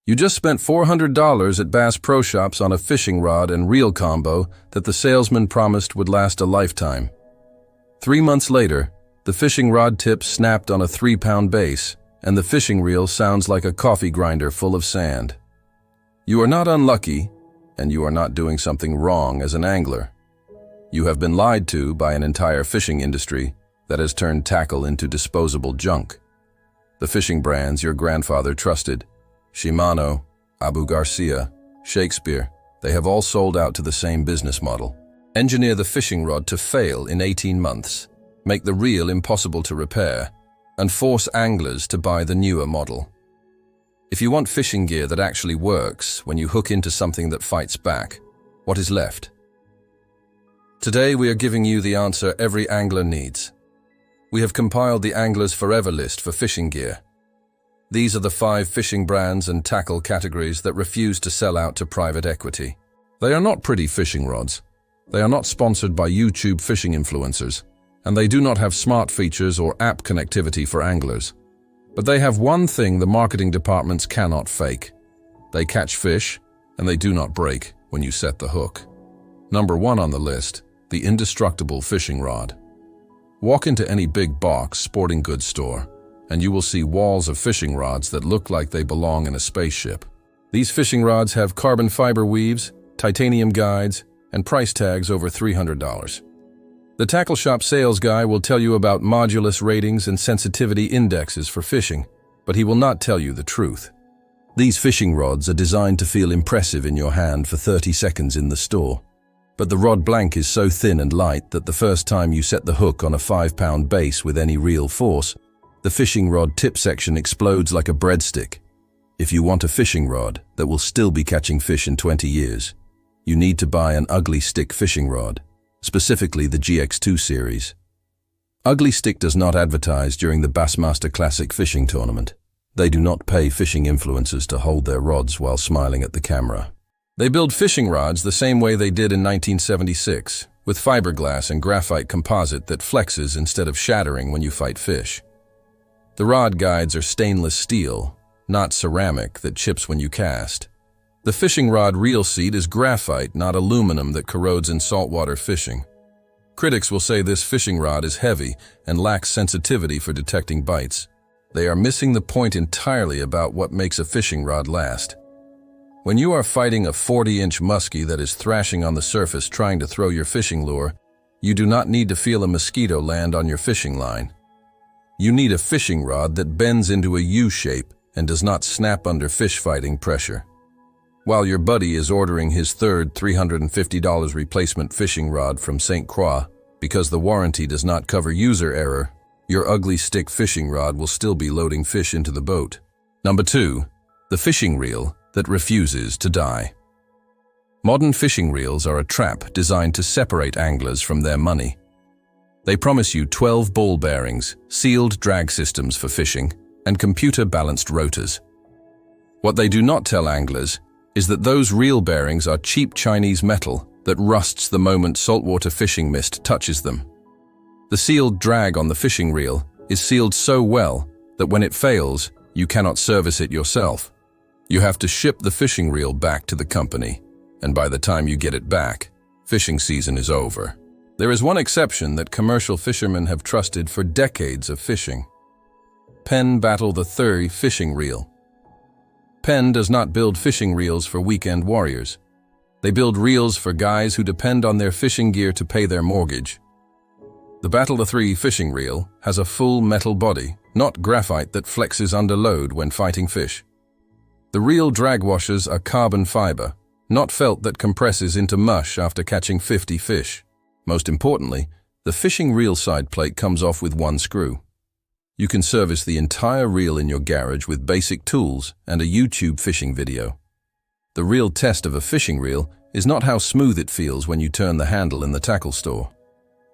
You just spent $400 at Bass Pro Shops on a fishing rod and reel combo that the salesman promised would last a lifetime. 3 months later, the fishing rod tip snapped on a 3-pound base, and the fishing reel sounds like a coffee grinder full of sand. You are not unlucky, and you are not doing something wrong as an angler. You have been lied to by an entire fishing industry that has turned tackle into disposable junk. The fishing brands your grandfather trusted, Shimano, Abu Garcia, Shakespeare, they have all sold out to the same business model. Engineer the fishing rod to fail in 18 months, make the reel impossible to repair, and force anglers to buy the newer model. If you want fishing gear that actually works when you hook into something that fights back, what is left? Today we are giving you the answer every angler needs. We have compiled the Angler's Forever list for fishing gear. These are the 5 fishing brands and tackle categories that refuse to sell out to private equity. They are not pretty fishing rods. They are not sponsored by YouTube fishing influencers, and they do not have smart features or app connectivity for anglers. But they have one thing the marketing departments cannot fake. They catch fish, and they do not break when you set the hook. Number 1 on the list, the indestructible fishing rod. Walk into any big box sporting goods store, and you will see walls of fishing rods that look like they belong in a spaceship. These fishing rods have carbon fiber weaves, titanium guides, and price tags over $300. The tackle shop sales guy will tell you about modulus ratings and sensitivity indexes for fishing, but he will not tell you the truth. These fishing rods are designed to feel impressive in your hand for 30 seconds in the store. But the rod blank is so thin and light that the first time you set the hook on a 5-pound base with any real force, the fishing rod tip section explodes like a breadstick. If you want a fishing rod that will still be catching fish in 20 years, you need to buy an Ugly Stick fishing rod, specifically the GX2 series. Ugly Stick does not advertise during the Bassmaster Classic fishing tournament. They do not pay fishing influencers to hold their rods while smiling at the camera. They build fishing rods the same way they did in 1976, with fiberglass and graphite composite that flexes instead of shattering when you fight fish. The rod guides are stainless steel, not ceramic that chips when you cast. The fishing rod reel seat is graphite, not aluminum that corrodes in saltwater fishing. Critics will say this fishing rod is heavy and lacks sensitivity for detecting bites. They are missing the point entirely about what makes a fishing rod last. When you are fighting a 40-inch muskie that is thrashing on the surface trying to throw your fishing lure, you do not need to feel a mosquito land on your fishing line. You need a fishing rod that bends into a U shape and does not snap under fish fighting pressure. While your buddy is ordering his third $350 replacement fishing rod from St. Croix because the warranty does not cover user error, your Ugly Stick fishing rod will still be loading fish into the boat. Number 2, the fishing reel that refuses to die. Modern fishing reels are a trap designed to separate anglers from their money. They promise you 12 ball bearings, sealed drag systems for fishing, and computer-balanced rotors. What they do not tell anglers is that those reel bearings are cheap Chinese metal that rusts the moment saltwater fishing mist touches them. The sealed drag on the fishing reel is sealed so well that when it fails, you cannot service it yourself. You have to ship the fishing reel back to the company, and by the time you get it back, fishing season is over. There is one exception that commercial fishermen have trusted for decades of fishing. Penn Battle III fishing reel. Penn does not build fishing reels for weekend warriors. They build reels for guys who depend on their fishing gear to pay their mortgage. The Battle III fishing reel has a full metal body, not graphite that flexes under load when fighting fish. The reel drag washers are carbon fiber, not felt that compresses into mush after catching 50 fish. Most importantly, the fishing reel side plate comes off with one screw. You can service the entire reel in your garage with basic tools and a YouTube fishing video. The real test of a fishing reel is not how smooth it feels when you turn the handle in the tackle store.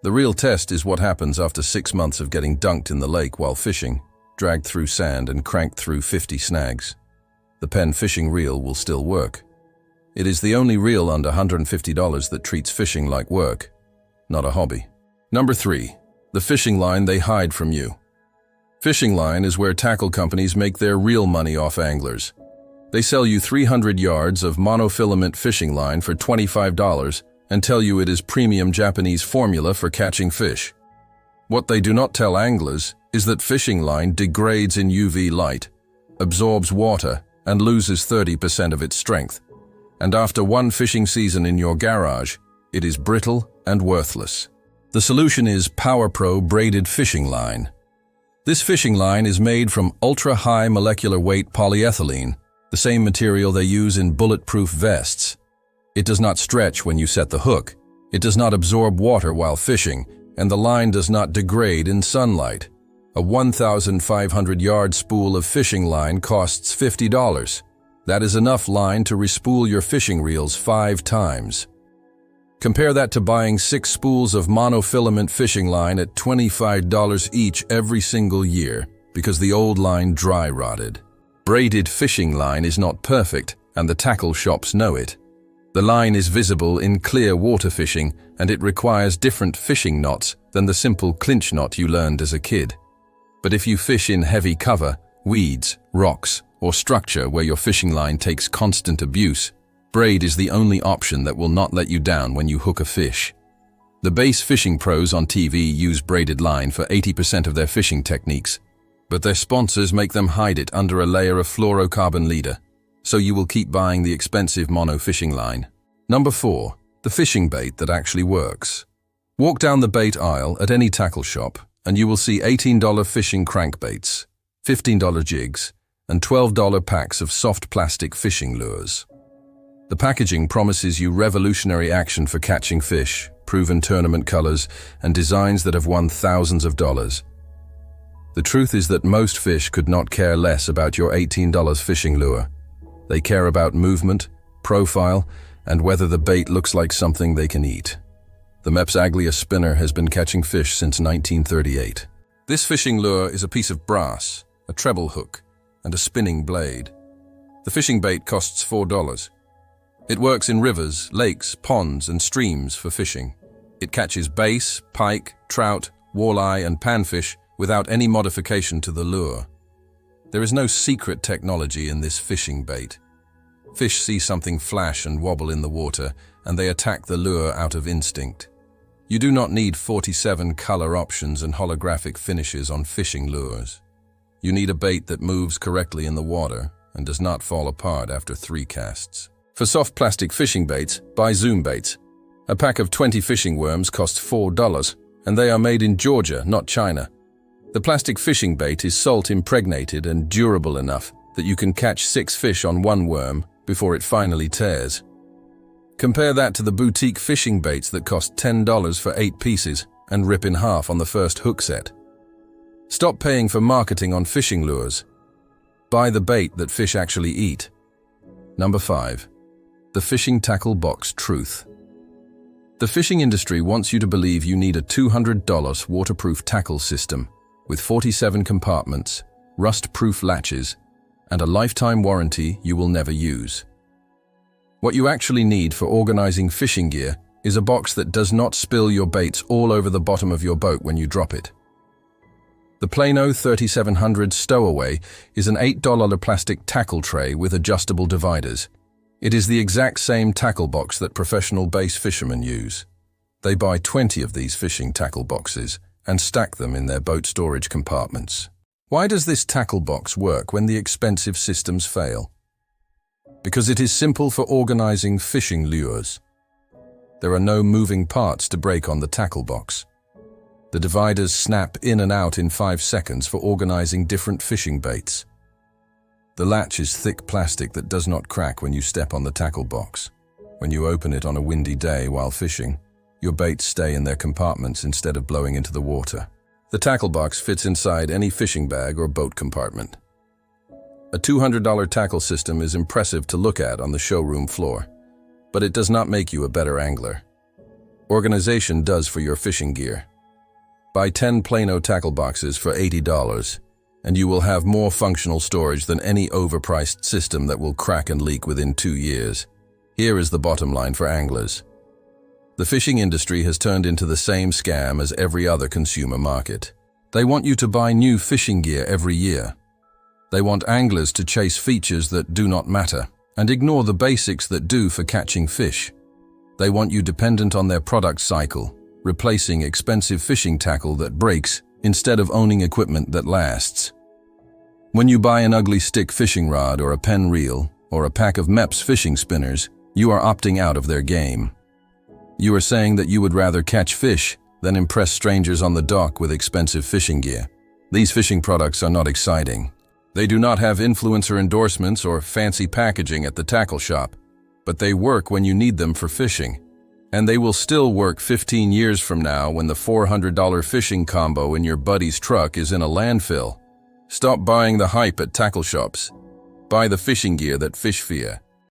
The real test is what happens after 6 months of getting dunked in the lake while fishing, dragged through sand and cranked through 50 snags. The Penn fishing reel will still work. It is the only reel under $150 that treats fishing like work, not a hobby. Number 3, the fishing line they hide from you. Fishing line is where tackle companies make their real money off anglers. They sell you 300 yards of monofilament fishing line for $25 and tell you it is premium Japanese formula for catching fish. What they do not tell anglers is that fishing line degrades in UV light, absorbs water, and loses 30% of its strength. And after one fishing season in your garage, it is brittle and worthless. The solution is PowerPro braided fishing line. This fishing line is made from ultra-high molecular weight polyethylene, the same material they use in bulletproof vests. It does not stretch when you set the hook, it does not absorb water while fishing, and the line does not degrade in sunlight. A 1,500-yard spool of fishing line costs $50. That is enough line to respool your fishing reels 5 times. Compare that to buying 6 spools of monofilament fishing line at $25 each every single year because the old line dry rotted. Braided fishing line is not perfect, and the tackle shops know it. The line is visible in clear water fishing, and it requires different fishing knots than the simple clinch knot you learned as a kid. But if you fish in heavy cover, weeds, rocks, or structure where your fishing line takes constant abuse, braid is the only option that will not let you down when you hook a fish. The base fishing pros on TV use braided line for 80% of their fishing techniques, but their sponsors make them hide it under a layer of fluorocarbon leader, so you will keep buying the expensive mono fishing line. Number 4. The fishing bait that actually works. Walk down the bait aisle at any tackle shop, and you will see $18 fishing crankbaits, $15 jigs, and $12 packs of soft plastic fishing lures. The packaging promises you revolutionary action for catching fish, proven tournament colors, and designs that have won thousands of dollars. The truth is that most fish could not care less about your $18 fishing lure. They care about movement, profile, and whether the bait looks like something they can eat. The Mepps Aglia spinner has been catching fish since 1938. This fishing lure is a piece of brass, a treble hook, and a spinning blade. The fishing bait costs $4. It works in rivers, lakes, ponds, and streams for fishing. It catches bass, pike, trout, walleye, and panfish without any modification to the lure. There is no secret technology in this fishing bait. Fish see something flash and wobble in the water, and they attack the lure out of instinct. You do not need 47 color options and holographic finishes on fishing lures. You need a bait that moves correctly in the water and does not fall apart after 3 casts. For soft plastic fishing baits, buy Zoom baits. A pack of 20 fishing worms costs $4, and they are made in Georgia, not China. The plastic fishing bait is salt impregnated and durable enough that you can catch 6 fish on 1 worm before it finally tears. Compare that to the boutique fishing baits that cost $10 for 8 pieces and rip in half on the first hook set. Stop paying for marketing on fishing lures. Buy the bait that fish actually eat. Number 5. The fishing tackle box truth. The fishing industry wants you to believe you need a $200 waterproof tackle system with 47 compartments, rust-proof latches, and a lifetime warranty you will never use. What you actually need for organizing fishing gear is a box that does not spill your baits all over the bottom of your boat when you drop it. The Plano 3700 Stowaway is an $8 plastic tackle tray with adjustable dividers. It is the exact same tackle box that professional bass fishermen use. They buy 20 of these fishing tackle boxes and stack them in their boat storage compartments. Why does this tackle box work when the expensive systems fail? Because it is simple for organizing fishing lures. There are no moving parts to break on the tackle box. The dividers snap in and out in 5 seconds for organizing different fishing baits. The latch is thick plastic that does not crack when you step on the tackle box. When you open it on a windy day while fishing, your baits stay in their compartments instead of blowing into the water. The tackle box fits inside any fishing bag or boat compartment. A $200 tackle system is impressive to look at on the showroom floor, but it does not make you a better angler. Organization does for your fishing gear. Buy 10 Plano tackle boxes for $80, and you will have more functional storage than any overpriced system that will crack and leak within 2 years. Here is the bottom line for anglers. The fishing industry has turned into the same scam as every other consumer market. They want you to buy new fishing gear every year. They want anglers to chase features that do not matter and ignore the basics that do for catching fish. They want you dependent on their product cycle, replacing expensive fishing tackle that breaks instead of owning equipment that lasts. When you buy an ugly stick fishing rod or a pen reel or a pack of MEPS fishing spinners, you are opting out of their game. You are saying that you would rather catch fish than impress strangers on the dock with expensive fishing gear. These fishing products are not exciting. They do not have influencer endorsements or fancy packaging at the tackle shop, but they work when you need them for fishing. And they will still work 15 years from now when the $400 fishing combo in your buddy's truck is in a landfill. Stop buying the hype at tackle shops. Buy the fishing gear that fish fear.